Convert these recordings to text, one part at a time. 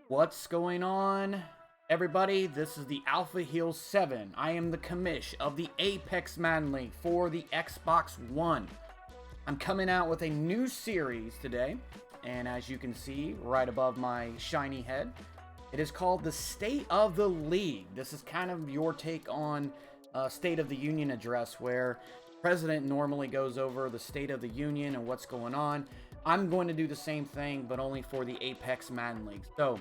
What's going on, everybody? This is the Alpha Heal 7. I am the commish of the Apex Madden League for the Xbox One. I'm coming out with a new series today, and as you can see right above my shiny head, it is called the State of the League. This is kind of your take on State of the Union address, where the president normally goes over the State of the Union and what's going on. I'm going to do the same thing, but only for the Apex Madden League. So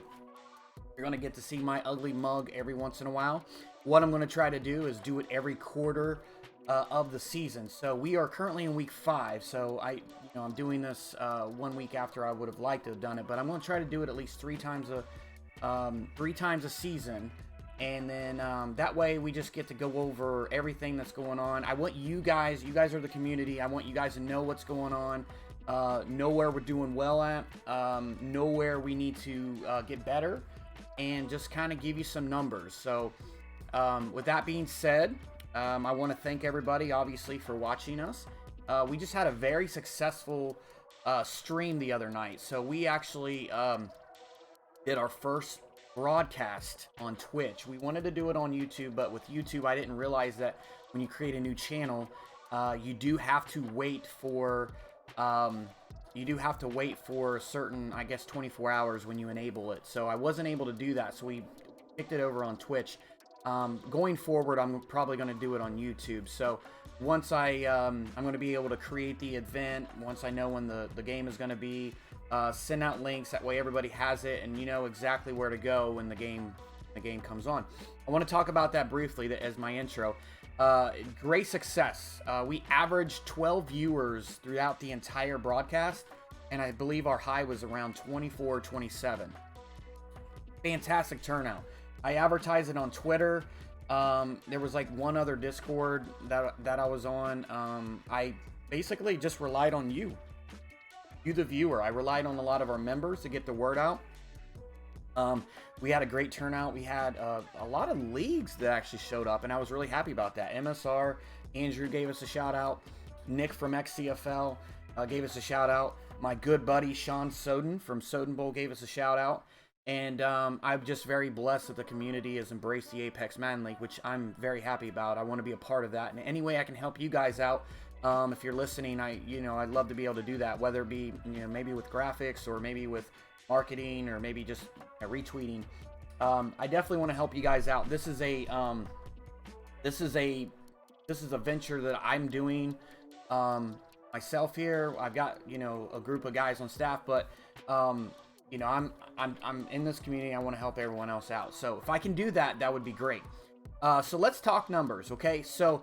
you're going to get to see my ugly mug every once in a while. What I'm going to try to do is do it every quarter of the season. So we are currently in week 5. So I'm doing this 1 week after I would have liked to have done it, but I'm going to try to do it at least three times a season. And then that way we just get to go over everything that's going on. I want you guys are the community. I want you guys to know what's going on, know where we're doing well at, know where we need to get better, and just kind of give you some numbers. So with that being said, I want to thank everybody, obviously, for watching us. We just had a very successful stream the other night. So we actually did our first broadcast on Twitch. We wanted to do it on YouTube, but with YouTube, I didn't realize that when you create a new channel, you do have to wait for a certain, I guess, 24 hours when you enable it. So I wasn't able to do that, so we picked it over on Twitch. Going forward, I'm probably going to do it on YouTube. So once I'm going to be able to create the event, once I know when the game is going to be, send out links. That way everybody has it, and you know exactly where to go when the game comes on. I want to talk about that briefly as my intro. Great success. We averaged 12 viewers throughout the entire broadcast, and I believe our high was around 24, 27. Fantastic turnout. I advertised it on Twitter. There was like one other Discord that I was on. I basically just relied on you, the viewer. I relied on a lot of our members to get the word out. We had a great turnout. We had a lot of leagues that actually showed up, and I was really happy about that. MSR, Andrew gave us a shout out. Nick from XCFL gave us a shout out. My good buddy Sean Soden from Soden Bowl gave us a shout out. And I'm just very blessed that the community has embraced the Apex Madden League, which I'm very happy about. I want to be a part of that. And any way I can help you guys out, if you're listening, I'd love to be able to do that, whether it be, maybe with graphics or maybe with marketing or maybe just retweeting. I definitely want to help you guys out. This is a venture that I'm doing myself here. I've got, a group of guys on staff, but I'm in this community. I want to help everyone else out. So if I can do that, that would be great. So let's talk numbers, okay? So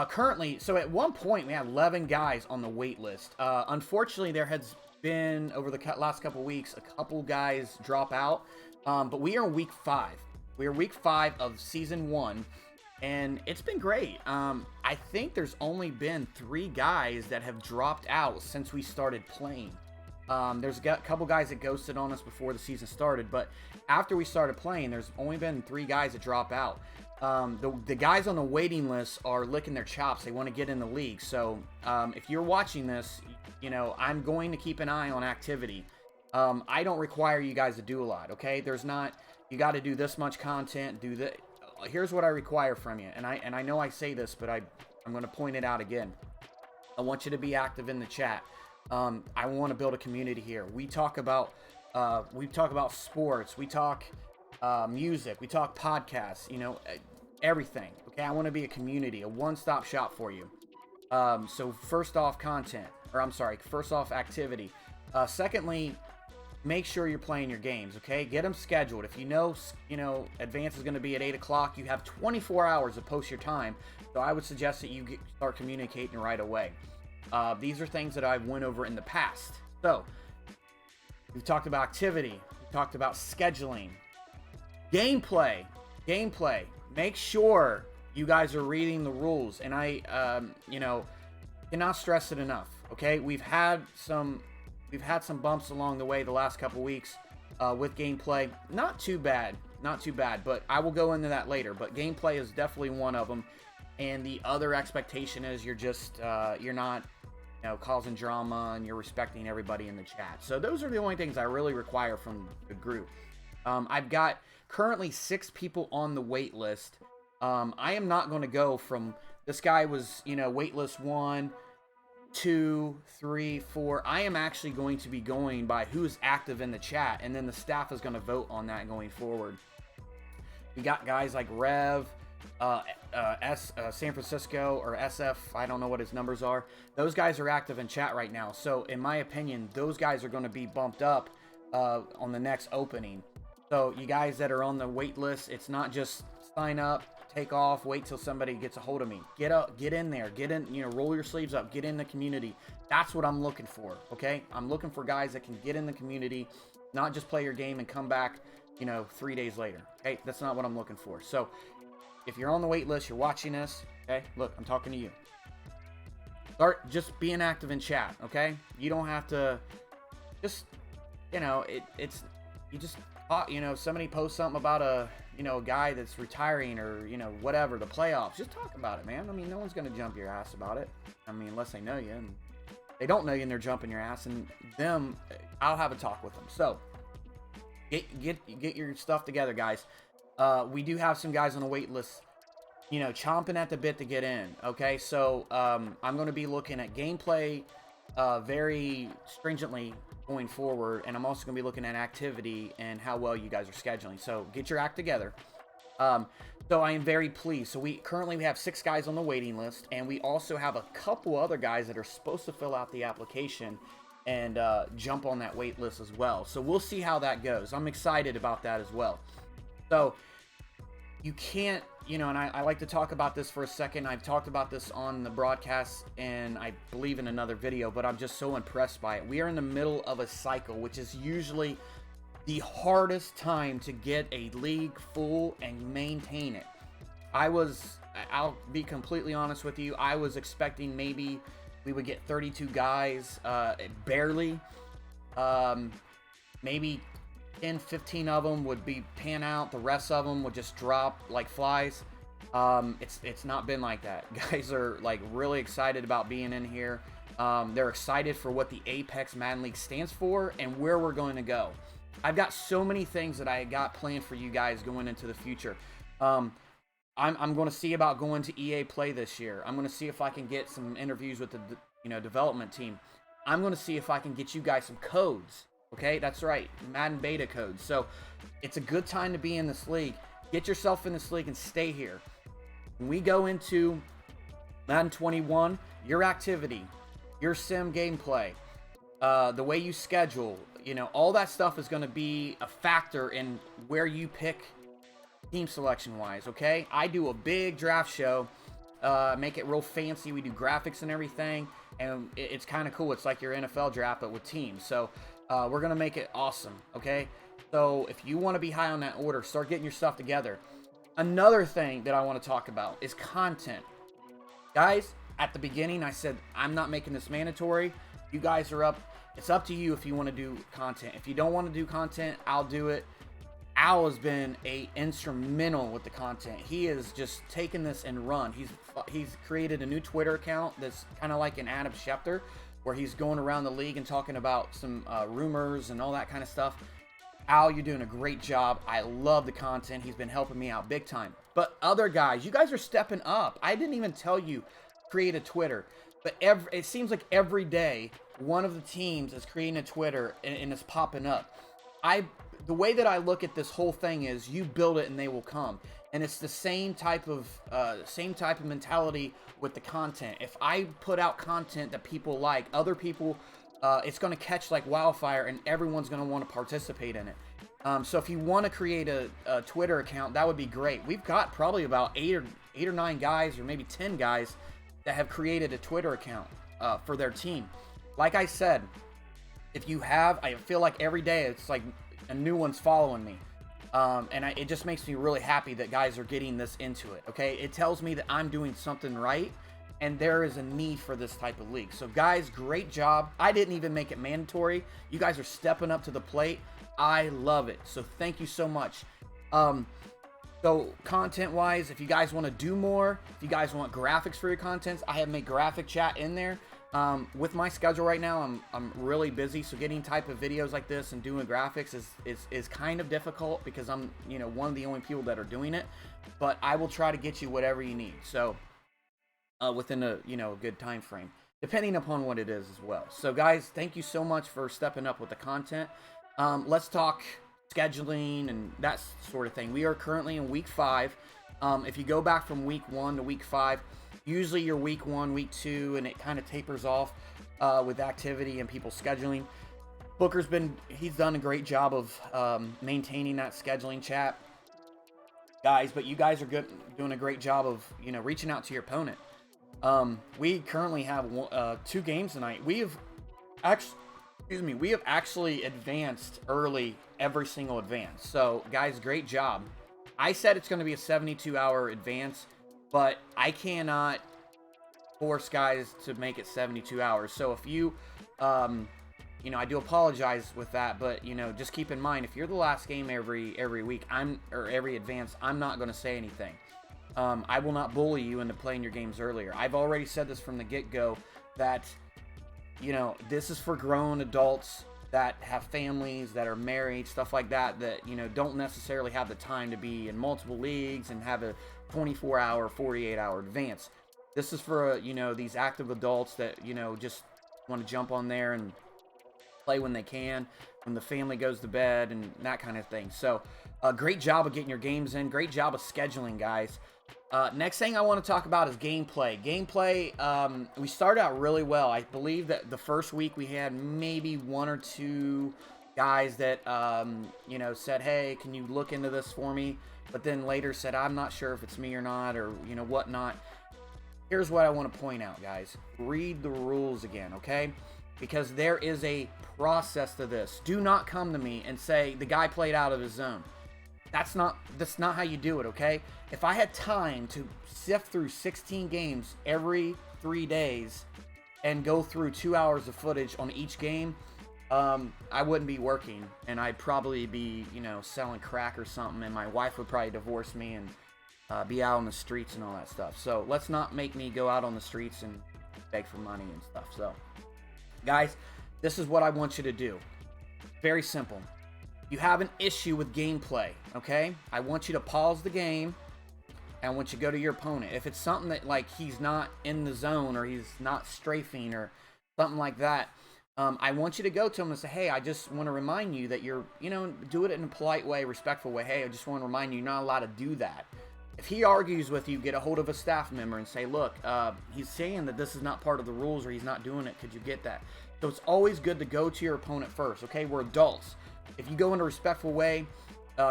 currently, at one point we had 11 guys on the wait list. Unfortunately, there has been, over the last couple weeks, a couple guys drop out. But we are in week 5. We are week 5 of season 1, and it's been great. I think there's only been 3 guys that have dropped out since we started playing. There's a couple guys that ghosted on us before the season started, but after we started playing, there's only been 3 guys that drop out. The guys on the waiting list are licking their chops. They want to get in the league. So if you're watching this, I'm going to keep an eye on activity. I don't require you guys to do a lot, okay? You got to do this much content, do that. Here's what I require from you. And I know I say this, but I'm going to point it out again. I want you to be active in the chat. I want to build a community here. We talk about sports. We talk music. We talk podcasts. Everything. Okay, I want to be a community, a one-stop shop for you. So first off, first off, activity. Secondly, make sure you're playing your games. Okay, get them scheduled. If advance is going to be at 8 o'clock, you have 24 hours to post your time. So I would suggest that you start communicating right away. These are things that I've went over in the past. So we've talked about activity. We've talked about scheduling. Gameplay. Make sure you guys are reading the rules. And I cannot stress it enough. Okay, we've had some bumps along the way the last couple weeks with gameplay. Not too bad, but I will go into that later. But gameplay is definitely one of them. and the other expectation is you're just you're not, you know, causing drama, and you're respecting everybody in the chat. So those are the only things I really require from the group. I've got currently 6 people on the wait list. I am not going to go from, this guy was, you know, wait list 1, 2, 3, 4. I am actually going to be going by who's active in the chat, and then the staff is going to vote on that going forward. We got guys like Rev, San Francisco, or SF, I don't know what his numbers are. Those guys are active in chat right now. So in my opinion, those guys are going to be bumped up on the next opening. So you guys that are on the wait list, it's not just sign up, take off, wait till somebody gets a hold of me. Get up, get in there, get in, you know, roll your sleeves up, get in the community. That's what I'm looking for, okay? I'm looking for guys that can get in the community, not just play your game and come back, you know, 3 days later. Okay, that's not what I'm looking for. So if you're on the wait list, you're watching this, okay? Look, I'm talking to you. Start just being active in chat, okay? You don't have to just, you know, it's you just, you know, somebody posts something about a, you know, a guy that's retiring, or, you know, whatever, the playoffs. Just talk about it, man. I mean, no one's going to jump your ass about it. I mean, unless they know you, and they don't know you and they're jumping your ass, and them, I'll have a talk with them. So get your stuff together, guys. We do have some guys on the wait list, you know, chomping at the bit to get in. Okay, so I'm going to be looking at gameplay very stringently going forward, and I'm also going to be looking at activity and how well you guys are scheduling. So get your act together. So I am very pleased. So we currently have 6 guys on the waiting list, and we also have a couple other guys that are supposed to fill out the application and jump on that wait list as well. So we'll see how that goes. I'm excited about that as well. So you can't, you know, and I like to talk about this for a second. I've talked about this on the broadcast, and I believe in another video, but I'm just so impressed by it. We are in the middle of a cycle, which is usually the hardest time to get a league full and maintain it. I'll be completely honest with you, I was expecting maybe we would get 32 guys, barely. Maybe 10, 15 of them would be pan out. The rest of them would just drop like flies. It's not been like that. Guys are like really excited about being in here. They're excited for what the Apex Madden League stands for and where we're going to go. I've got so many things that I got planned for you guys going into the future. I'm going to see about going to EA Play this year. I'm going to see if I can get some interviews with the, you know, development team. I'm going to see if I can get you guys some codes. Okay, that's right, Madden beta codes. So it's a good time to be in this league. Get yourself in this league and stay here. When we go into Madden 21, your activity, your sim gameplay, the way you schedule, you know, all that stuff is going to be a factor in where you pick team selection wise. Okay, I do a big draft show, make it real fancy. We do graphics and everything, and it's kind of cool. It's like your NFL draft but with teams. So we're gonna make it awesome. Okay, so if you want to be high on that order, start getting your stuff together. Another thing that I want to talk about is content. Guys, at the beginning I said I'm not making this mandatory. You guys are up. It's up to you if you want to do content. If you don't want to do content, I'll do it. Al has been instrumental with the content. He has just taken this and run. He's created a new Twitter account that's kind of like an Adam Schefter, where he's going around the league and talking about some rumors and all that kind of stuff. Al, you're doing a great job. I love the content. He's been helping me out big time. But other guys, you guys are stepping up. I didn't even tell you create a Twitter, but it seems like every day one of the teams is creating a Twitter and it's popping up. The way that I look at this whole thing is you build it and they will come. And it's the same type of mentality with the content. If I put out content that people like, other people, it's going to catch like wildfire and everyone's going to want to participate in it. So if you want to create a Twitter account, that would be great. We've got probably about 8 or 9 guys, or maybe 10 guys that have created a Twitter account for their team. Like I said, if you have, I feel like every day it's like a new one's following me. It just makes me really happy that guys are getting this into it, okay? It tells me that I'm doing something right, and there is a need for this type of league. So guys, great job. I didn't even make it mandatory. You guys are stepping up to the plate. I love it. So thank you so much. So content wise, if you guys want to do more, if you guys want graphics for your contents, I have made graphic chat in there. With my schedule right now, I'm really busy, so getting type of videos like this and doing graphics is kind of difficult because I'm, you know, one of the only people that are doing it. But I will try to get you whatever you need. So within a, you know, a good time frame, depending upon what it is as well. So guys, thank you so much for stepping up with the content. Let's talk scheduling and that sort of thing. We are currently in week 5. If you go back from week 1 to week 5, usually you're week 1, week 2, and it kind of tapers off with activity and people scheduling. He's done a great job of maintaining that scheduling chat, guys. But you guys are doing a great job of, you know, reaching out to your opponent. We currently have 2 games tonight. We have actually advanced early every single advance. So guys, great job. I said it's going to be a 72-hour advance, but I cannot force guys to make it 72 hours. So if you, you know, I do apologize with that, but, you know, just keep in mind, if you're the last game every week, or every advance, I'm not going to say anything. I will not bully you into playing your games earlier. I've already said this from the get-go that, you know, this is for grown adults that have families, that are married, stuff like that, that, you know, don't necessarily have the time to be in multiple leagues and have a 24-hour, 48-hour advance. This is for, you know, these active adults that, you know, just want to jump on there and play when they can, when the family goes to bed and that kind of thing. So, great job of getting your games in. Great job of scheduling, guys. Next thing I want to talk about is gameplay. Gameplay, we started out really well. I believe that the first week we had maybe 1 or 2 guys that, you know, said, hey, can you look into this for me? But then later said, I'm not sure if it's me or not, or, you know, whatnot. Here's what I want to point out, guys. Read the rules again, okay? Because there is a process to this. Do not come to me and say the guy played out of his zone. That's not how you do it, okay? If I had time to sift through 16 games every 3 days and go through 2 hours of footage on each game, I wouldn't be working, and I'd probably be, you know, selling crack or something, and my wife would probably divorce me and be out on the streets and all that stuff. So let's not make me go out on the streets and beg for money and stuff. So, guys, this is what I want you to do. Very simple. You have an issue with gameplay, okay? I want you to pause the game, and I want you to go to your opponent. If it's something that, like, he's not in the zone, or he's not strafing, or something like that, I want you to go to him and say, hey, I just want to remind you that you're, you know, do it in a polite way, respectful way. Hey, I just want to remind you, you're not allowed to do that. If he argues with you, get a hold of a staff member and say, look, he's saying that this is not part of the rules, or he's not doing it. Could you get that? So it's always good to go to your opponent first, okay? We're adults. If you go in a respectful way,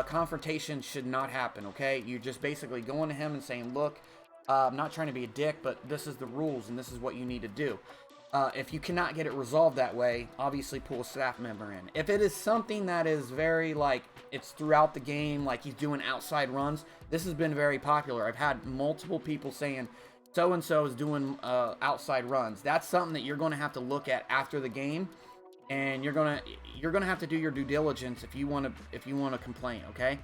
confrontation should not happen, okay? You're just basically going to him and saying, look, I'm not trying to be a dick, but this is the rules, and this is what you need to do. If you cannot get it resolved that way, obviously pull a staff member in. If it is something that is very, like, it's throughout the game, like he's doing outside runs, this has been very popular. I've had multiple people saying, so-and-so is doing outside runs. That's something that you're going to have to look at after the game. And you're gonna have to do your due diligence if you want to complain, okay?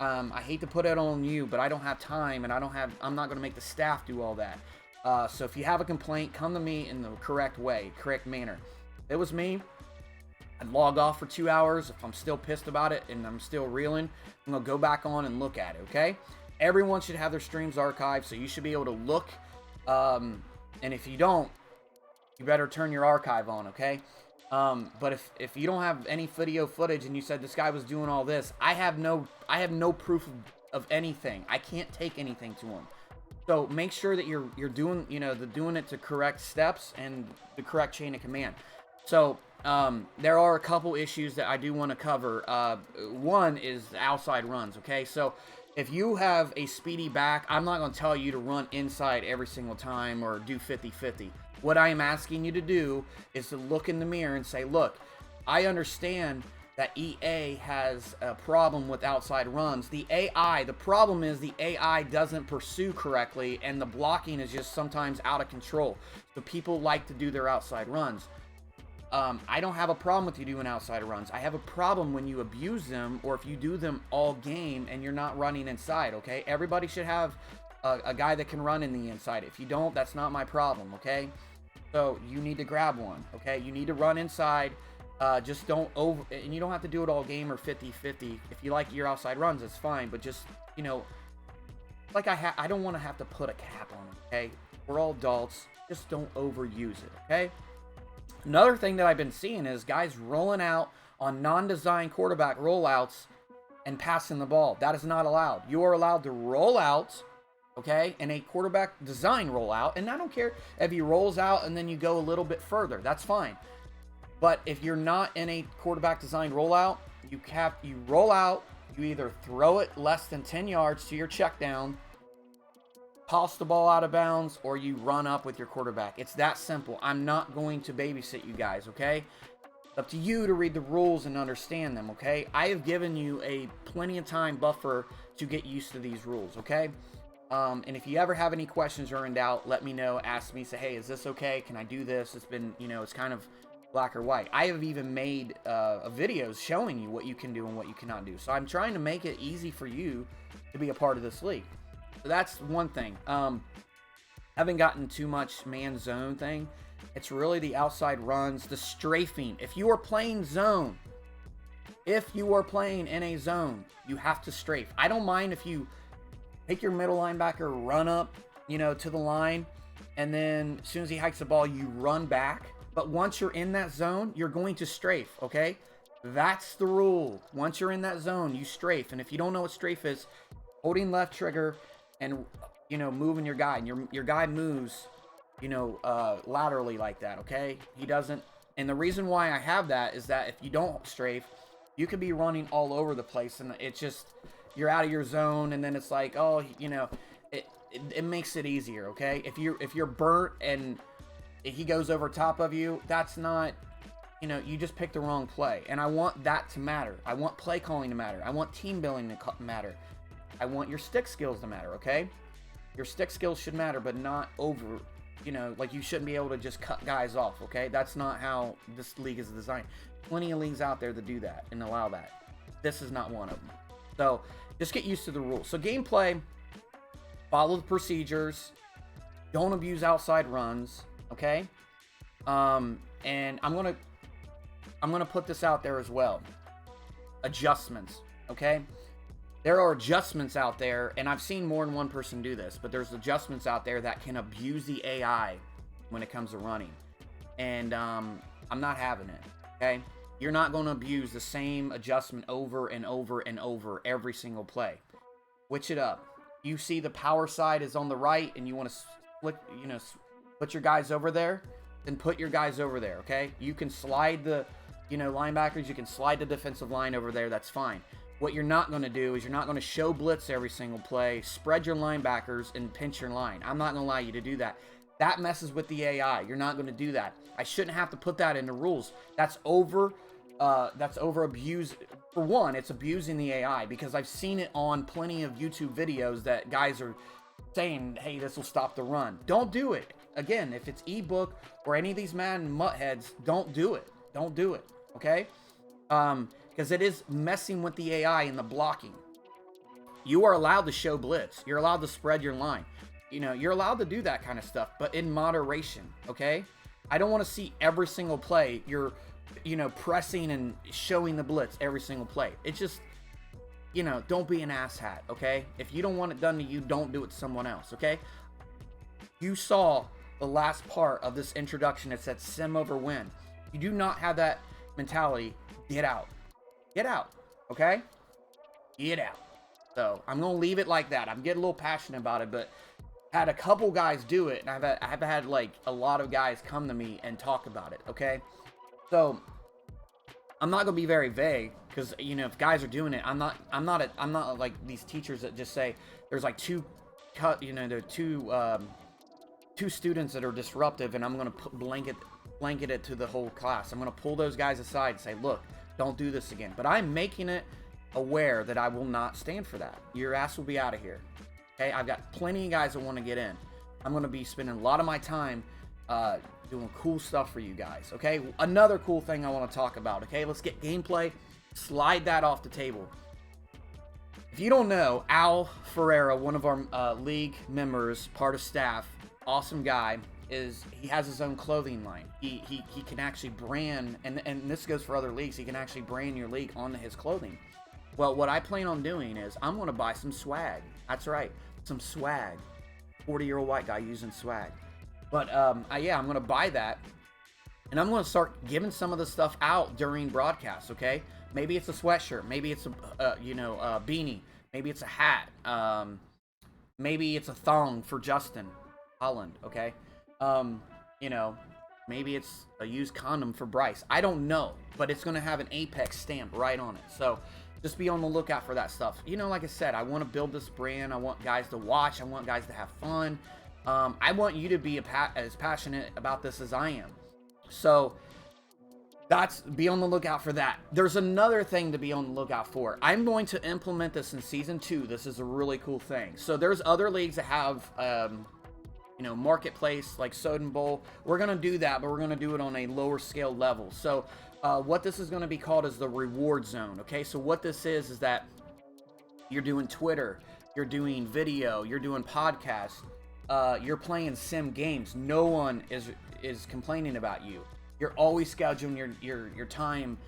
I hate to put it on you, but I don't have time, and I'm not gonna make the staff do all that. So if you have a complaint, come to me in the correct way, correct manner. If it was me, I'd log off for 2 hours. If I'm still pissed about it and I'm still reeling, I'm gonna go back on and look at it, okay? Everyone should have their streams archived, so you should be able to look. And if you don't, you better turn your archive on, okay? But if you don't have any video footage and you said this guy was doing all this, I have no proof of anything. I can't take anything to him. So make sure that you're doing, you know, doing it to correct steps and the correct chain of command. So, there are a couple issues that I do want to cover. One is the outside runs, okay? So if you have a speedy back, I'm not going to tell you to run inside every single time or do 50-50. What I am asking you to do is to look in the mirror and say, look, I understand that EA has a problem with outside runs. The problem is the AI doesn't pursue correctly, and the blocking is just sometimes out of control. So people like to do their outside runs. I don't have a problem with you doing outside runs. I have a problem when you abuse them, or if you do them all game and you're not running inside, okay? Everybody should have a guy that can run in the inside. If you don't, that's not my problem, okay? So you need to grab one, okay? You need to run inside. Just don't and you don't have to do it all game or 50-50. If you like your outside runs, it's fine, but just, you know, like I don't want to have to put a cap on it, okay? We're all adults. Just don't overuse it, okay? Another thing that I've been seeing is guys rolling out on non-designed quarterback rollouts and passing the ball. That is not allowed. You are allowed to roll out, okay, in a quarterback design rollout. And I don't care if he rolls out and then you go a little bit further. That's fine. But if you're not in a quarterback design rollout, you roll out, you either throw it less than 10 yards to your check down, toss the ball out of bounds, or you run up with your quarterback. It's that simple. I'm not going to babysit you guys, okay? It's up to you to read the rules and understand them, okay? I have given you a plenty of time buffer to get used to these rules, okay? And if you ever have any questions or in doubt, let me know. Ask me, say, hey, is this okay? Can I do this? It's been, you know, it's kind of black or white. I have even made videos showing you what you can do and what you cannot do. So I'm trying to make it easy for you to be a part of this league. So that's one thing. Haven't gotten too much man zone thing. It's really the outside runs, the strafing. If you are playing zone, if you are playing in a zone, you have to strafe. I don't mind if you take your middle linebacker, run up, you know, to the line, and then as soon as he hikes the ball, you run back. But once you're in that zone, you're going to strafe, okay? That's the rule. Once you're in that zone, you strafe. And if you don't know what strafe is, holding left trigger and, you know, moving your guy. And your guy moves, you know, laterally like that, okay? He doesn't. And the reason why I have that is that if you don't strafe, you could be running all over the place. And it's just, you're out of your zone. And then it's like, oh, you know, it makes it easier, okay? If you're burnt and he goes over top of you, that's not, you know, you just picked the wrong play. And I want that to matter. I want play calling to matter. I want team building to matter. I want your stick skills to matter, okay? Your stick skills should matter, but not over, you know, like you shouldn't be able to just cut guys off, okay? That's not how this league is designed. Plenty of leagues out there that do that and allow that. This is not one of them. So just get used to the rules. So gameplay, follow the procedures. Don't abuse outside runs, okay? And I'm gonna put this out there as well. Adjustments, okay? There are adjustments out there, and I've seen more than one person do this, but there's adjustments out there that can abuse the AI when it comes to running. And I'm not having it, okay? You're not going to abuse the same adjustment over and over and over every single play. Switch it up. You see the power side is on the right, and you want to split, you know, put your guys over there, then put your guys over there, okay? You can slide the, you know, linebackers, you can slide the defensive line over there, that's fine. What you're not going to do is you're not going to show blitz every single play, spread your linebackers, and pinch your line. I'm not going to allow you to do that. That messes with the AI. You're not going to do that. I shouldn't have to put that in the rules. That's over abuse. For one, it's abusing the AI because I've seen it on plenty of YouTube videos that guys are saying, hey, this will stop the run. Don't do it. Again, if it's ebook or any of these Madden muttheads, don't do it. Don't do it, okay? Because it is messing with the AI and the blocking. You are allowed to show blitz. You're allowed to spread your line. You know, you're allowed to do that kind of stuff, but in moderation, okay? I don't want to see every single play you're, you know, pressing and showing the blitz every single play. It's just, you know, don't be an asshat, okay? If you don't want it done to you, don't do it to someone else, okay? You saw the last part of this introduction. It said sim over win. You do not have that mentality. Get out. Get out, okay? Get out. So I'm gonna leave it like that. I'm getting a little passionate about it, but had a couple guys do it, and I've had like a lot of guys come to me and talk about it, okay? So I'm not gonna be very vague because, you know, if guys are doing it, I'm not like these teachers that just say there's like two students that are disruptive, and I'm gonna blanket it to the whole class. I'm gonna pull those guys aside and say, look, don't do this again. But I'm making it aware that I will not stand for that. Your ass will be out of here. Okay, I've got plenty of guys that want to get in. I'm going to be spending a lot of my time doing cool stuff for you guys, okay? Another cool thing I want to talk about, okay? Let's get gameplay. Slide that off the table. If you don't know, Al Ferreira, one of our league members, part of staff, awesome guy, he has his own clothing line. He can actually brand, and this goes for other leagues, he can actually brand your league onto his clothing. Well, what I plan on doing is I'm going to buy some swag. That's right, some swag. 40-year-old white guy using swag. But yeah, I'm going to buy that, and I'm going to start giving some of the stuff out during broadcasts, okay? Maybe it's a sweatshirt. Maybe it's a beanie. Maybe it's a hat. Maybe it's a thong for Justin Holland, okay? Maybe it's a used condom for Bryce. I don't know, but it's going to have an Apex stamp right on it. So just be on the lookout for that stuff. Like I said, I want to build this brand. I want guys to watch. I want guys to have fun. I want you to be as passionate about this as I am. So be on the lookout for that. There's another thing to be on the lookout for. I'm going to implement this in season 2. This is a really cool thing. So there's other leagues that have, marketplace like Soden Bowl. We're going to do that, but we're going to do it on a lower scale level. So what this is going to be called is the reward zone. Okay. So what this is that you're doing Twitter, you're doing video, you're doing podcasts, you're playing sim games. No one is complaining about you. You're always scheduling your time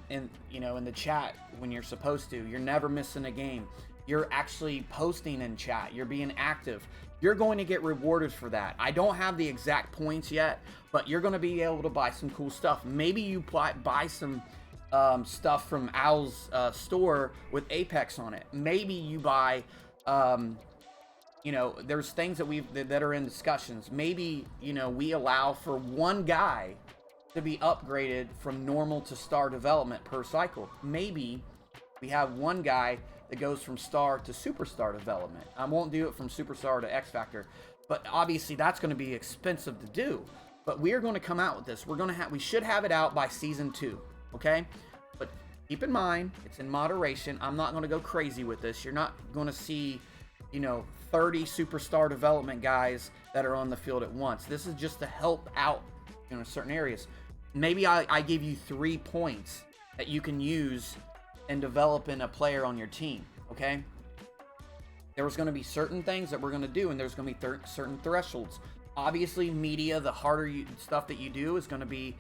in the chat when you're supposed to. You're never missing a game. You're actually posting in chat. You're being active. You're going to get rewarded for that. I don't have the exact points yet, but you're going to be able to buy some cool stuff. Maybe you buy some stuff from Al's store with Apex on it. Maybe you buy there's things that are in discussions. Maybe, we allow for one guy to be upgraded from normal to star development per cycle. Maybe we have one guy that goes from star to superstar development. I won't do it from superstar to X Factor, but obviously that's going to be expensive to do. But we are going to come out with this. We should have it out by season 2, okay? But keep in mind, it's in moderation. I'm not going to go crazy with this. You're not going to see 30 superstar development guys that are on the field at once. This is just to help out certain areas. Maybe I give you 3 points that you can use in developing a player on your team, okay? There's going to be certain things that we're going to do, and there's going to be certain thresholds. Obviously, media, the harder stuff that you do is going to be,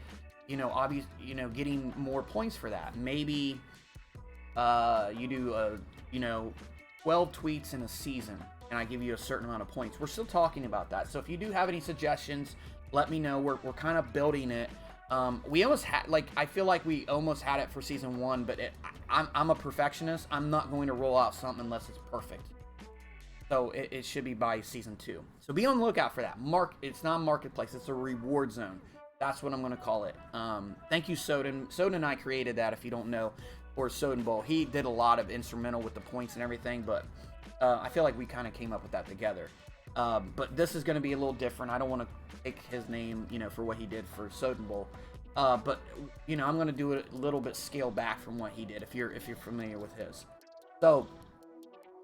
getting more points for that. Maybe you do 12 tweets in a season, and I give you a certain amount of points. We're still talking about that. So if you do have any suggestions, let me know. We're kind of building it. We almost had, I feel like we almost had it for season 1, but I'm a perfectionist. I'm not going to roll out something unless it's perfect. So it should be by season 2. So be on the lookout for that. It's not a marketplace. It's a reward zone. That's what I'm going to call it. Thank you, Soden. Soden and I created that, if you don't know, or Soden Bowl. He did a lot of instrumental with the points and everything, but I feel like we kind of came up with that together. But this is going to be a little different. I don't want to take his name, for what he did for Soden Bowl. But I'm going to do it a little bit scaled back from what he did, if you're familiar with his. So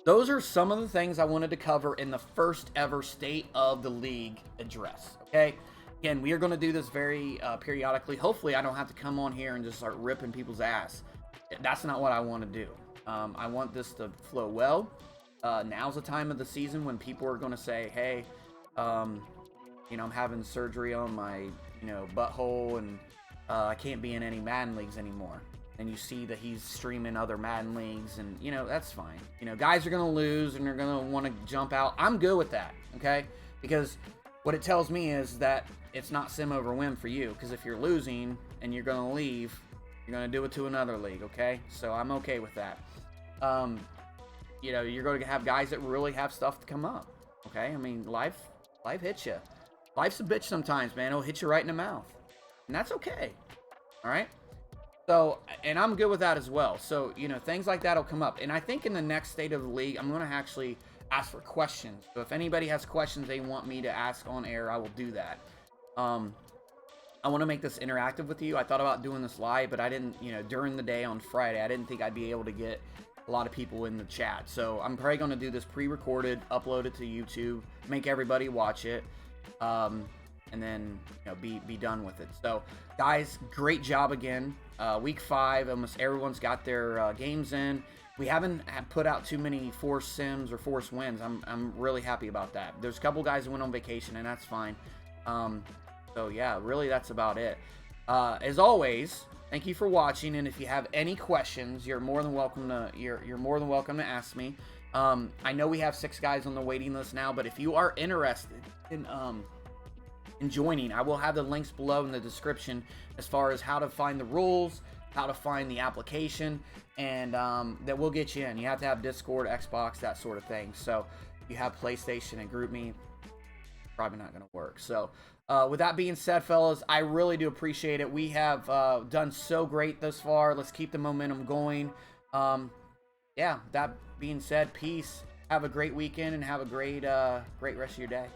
those are some of the things I wanted to cover in the first ever State of the League address. Okay. Again, we are going to do this very periodically. Hopefully, I don't have to come on here and just start ripping people's ass. That's not what I want to do. I want this to flow well. Now's the time of the season when people are going to say, hey, I'm having surgery on my, butthole, and I can't be in any Madden leagues anymore. And you see that he's streaming other Madden leagues, and, that's fine. Guys are going to lose, and they're going to want to jump out. I'm good with that, okay? Because what it tells me is that it's not sim over win for you. Because if you're losing and you're going to leave, you're going to do it to another league, okay? So I'm okay with that. You're going to have guys that really have stuff to come up, okay? I mean, life hits you. Life's a bitch sometimes, man. It'll hit you right in the mouth. And that's okay, all right? So, and I'm good with that as well. So, things like that will come up. And I think in the next State of the League, I'm going to actually ask for questions. So if anybody has questions they want me to ask on air, I will do that. I want to make this interactive with you. I thought about doing this live, but I didn't, during the day on Friday, I didn't think I'd be able to get a lot of people in the chat. So I'm probably going to do this pre-recorded, upload it to YouTube, make everybody watch it. and then be done with it. So guys, great job again. Week 5, almost everyone's got their games in. We haven't put out too many forced sims or forced wins. I'm really happy about that. There's a couple guys that went on vacation, and that's fine. So yeah, really that's about it. As always, thank you for watching, and if you have any questions, you're more than welcome to ask me. I know we have 6 guys on the waiting list now, but if you are interested in joining, I will have the links below in the description as far as how to find the rules, how to find the application, and that will get you in. You have to have Discord, Xbox, that sort of thing. So if you have PlayStation and GroupMe, probably not going to work. So with that being said, fellas, I really do appreciate it. We have done so great thus far. Let's keep the momentum going. Yeah, that being said, peace. Have a great weekend and have a great rest of your day.